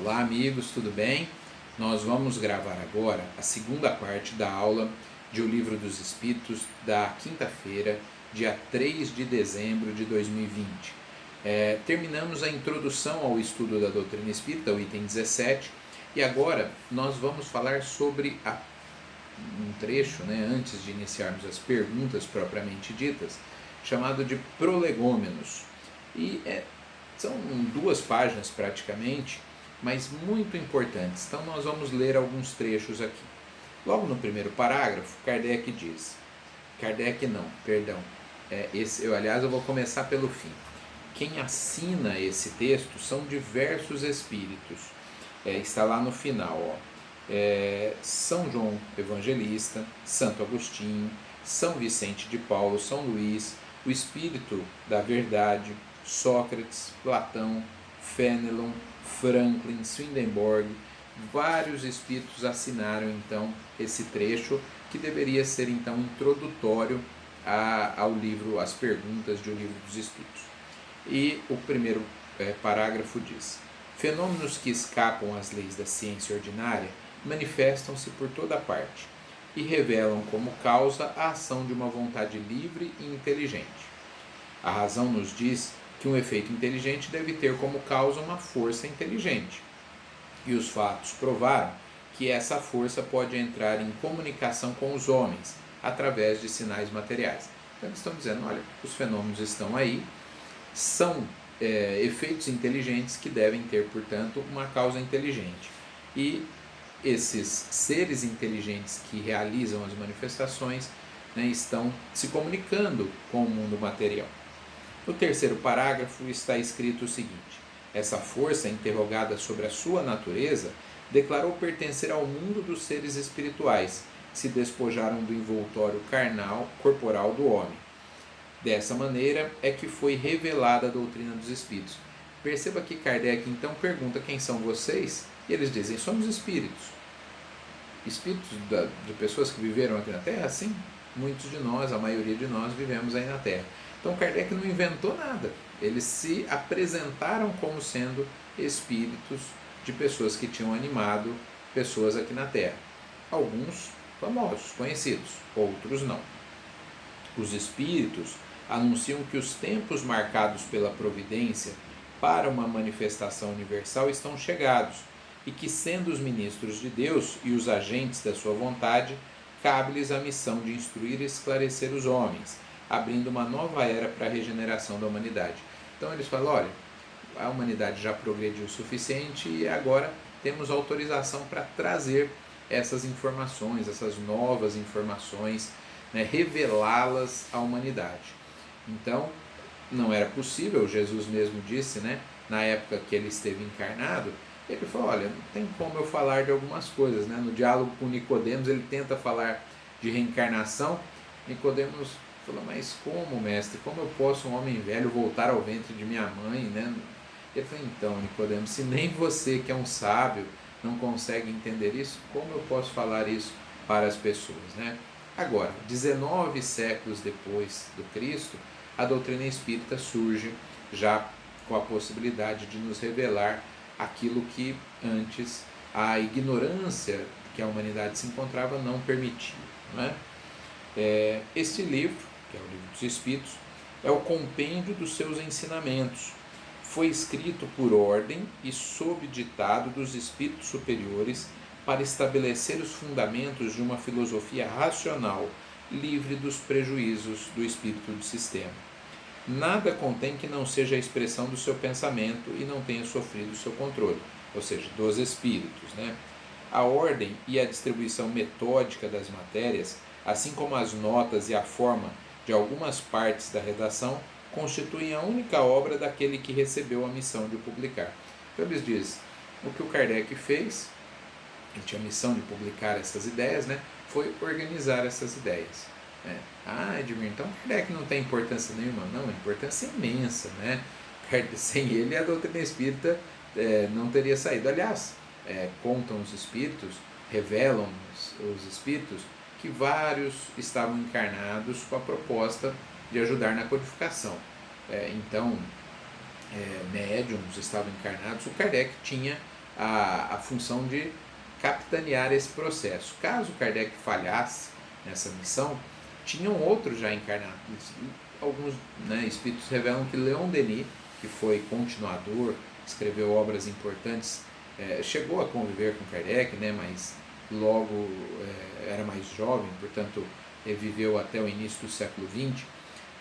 Olá amigos, tudo bem? Nós vamos gravar agora a segunda parte da aula de O Livro dos Espíritos da quinta-feira, dia 3 de dezembro de 2020. Terminamos a introdução ao estudo da doutrina espírita, o item 17, e agora nós vamos falar sobre um trecho, antes de iniciarmos as perguntas propriamente ditas, chamado de prolegômenos. São 2 páginas praticamente, mas muito importantes. Então nós vamos ler alguns trechos aqui. Logo no primeiro parágrafo, Kardec diz, eu vou começar pelo fim. Quem assina esse texto são diversos espíritos. Está lá no final, São João Evangelista, Santo Agostinho, São Vicente de Paulo, São Luís, o Espírito da Verdade, Sócrates, Platão, Fénelon, Franklin, Swedenborg. Vários espíritos assinaram então esse trecho, que deveria ser então introdutório ao livro, às perguntas do Livro dos Espíritos. E o primeiro parágrafo diz: fenômenos que escapam às leis da ciência ordinária manifestam-se por toda parte e revelam como causa a ação de uma vontade livre e inteligente. A razão nos diz que um efeito inteligente deve ter como causa uma força inteligente. E os fatos provaram que essa força pode entrar em comunicação com os homens através de sinais materiais. Então eles estão dizendo, olha, os fenômenos estão aí, são efeitos inteligentes que devem ter, portanto, uma causa inteligente. E esses seres inteligentes que realizam as manifestações estão se comunicando com o mundo material. No terceiro parágrafo está escrito o seguinte: essa força, interrogada sobre a sua natureza, declarou pertencer ao mundo dos seres espirituais, que se despojaram do envoltório corporal do homem. Dessa maneira é que foi revelada a doutrina dos espíritos. Perceba que Kardec então pergunta quem são vocês, e eles dizem, somos espíritos. Espíritos de pessoas que viveram aqui na Terra? Sim, muitos de nós, a maioria de nós vivemos aí na Terra. Então Kardec não inventou nada, eles se apresentaram como sendo espíritos de pessoas que tinham animado pessoas aqui na Terra. Alguns famosos, conhecidos, outros não. Os espíritos anunciam que os tempos marcados pela providência para uma manifestação universal estão chegados e que, sendo os ministros de Deus e os agentes da sua vontade, cabe-lhes a missão de instruir e esclarecer os homens, abrindo uma nova era para a regeneração da humanidade. Então eles falam, olha, a humanidade já progrediu o suficiente e agora temos autorização para trazer essas informações, essas novas informações, revelá-las à humanidade. Então, não era possível, Jesus mesmo disse, na época que ele esteve encarnado, ele falou, olha, não tem como eu falar de algumas coisas. No diálogo com Nicodemos, ele tenta falar de reencarnação. Nicodemos falou, mas como, mestre? Como eu posso, um homem velho, voltar ao ventre de minha mãe? Ele falou, então, Nicodemos, se nem você, que é um sábio, não consegue entender isso, como eu posso falar isso para as pessoas? Agora, 19 séculos depois do Cristo, a doutrina espírita surge já com a possibilidade de nos revelar aquilo que antes a ignorância que a humanidade se encontrava não permitia. Este livro, que é o Livro dos Espíritos, é o compêndio dos seus ensinamentos. Foi escrito por ordem e sob ditado dos espíritos superiores para estabelecer os fundamentos de uma filosofia racional, livre dos prejuízos do espírito do sistema. Nada contém que não seja a expressão do seu pensamento e não tenha sofrido o seu controle, ou seja, dos espíritos. A ordem e a distribuição metódica das matérias, assim como as notas e a forma de algumas partes da redação, constituem a única obra daquele que recebeu a missão de publicar. Então eles dizem, o que o Kardec fez, ele tinha a missão de publicar essas ideias, foi organizar essas ideias. Edmir, então Kardec não tem importância nenhuma? Não, importância imensa. Sem ele a doutrina espírita não teria saído. Aliás, contam os espíritos, revelam os espíritos, que vários estavam encarnados com a proposta de ajudar na codificação. Então, médiums estavam encarnados. O Kardec tinha a função de capitanear esse processo. Caso Kardec falhasse nessa missão, tinham outros já encarnados. Alguns, né, espíritos revelam que Leon Denis, que foi continuador, escreveu obras importantes, chegou a conviver com Kardec, né, mas logo era mais jovem, portanto viveu até o início do século XX,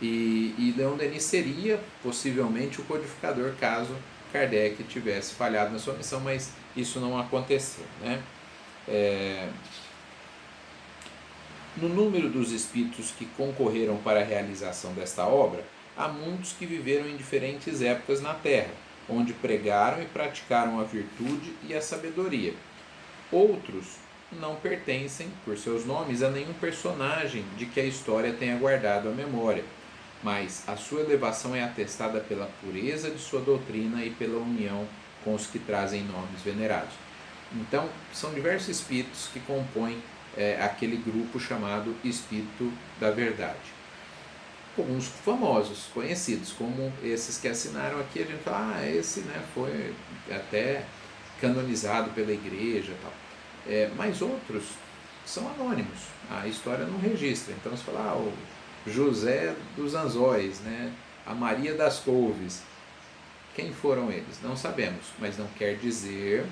e Leon Denis seria possivelmente o codificador caso Kardec tivesse falhado na sua missão, mas isso não aconteceu, né? No número dos espíritos que concorreram para a realização desta obra, há muitos que viveram em diferentes épocas na Terra, onde pregaram e praticaram a virtude e a sabedoria. Outros não pertencem, por seus nomes, a nenhum personagem de que a história tenha guardado a memória, mas a sua elevação é atestada pela pureza de sua doutrina e pela união com os que trazem nomes venerados. Então, são diversos espíritos que compõem aquele grupo chamado Espírito da Verdade. Alguns famosos, conhecidos, como esses que assinaram aqui, a gente fala, esse, né, foi até canonizado pela igreja e tal. Mas outros são anônimos, a história não registra. Então você fala, o José dos Anzóis, né, a Maria das Couves. Quem foram eles? Não sabemos, mas não quer dizer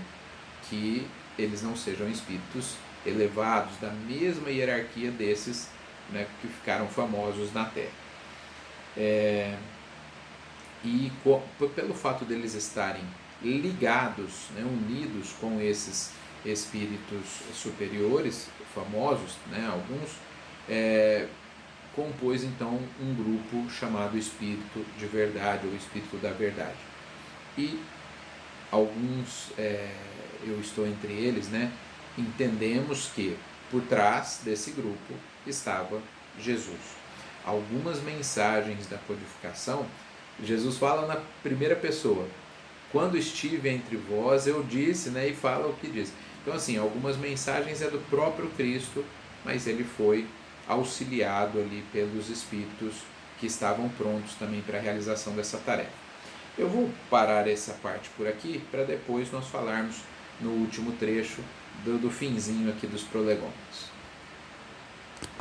que eles não sejam espíritos elevados da mesma hierarquia desses, né, que ficaram famosos na Terra. Pelo fato deles estarem ligados, né, unidos com esses espíritos superiores, famosos, né, alguns, compôs então um grupo chamado Espírito de Verdade ou Espírito da Verdade. E alguns, eu estou entre eles, né, entendemos que por trás desse grupo estava Jesus. Algumas mensagens da codificação, Jesus fala na primeira pessoa, quando estive entre vós eu disse, né, e fala o que diz. Então assim, algumas mensagens é do próprio Cristo, mas ele foi auxiliado ali pelos espíritos que estavam prontos também para a realização dessa tarefa. Eu vou parar essa parte por aqui para depois nós falarmos no último trecho do finzinho aqui dos prolegômenos.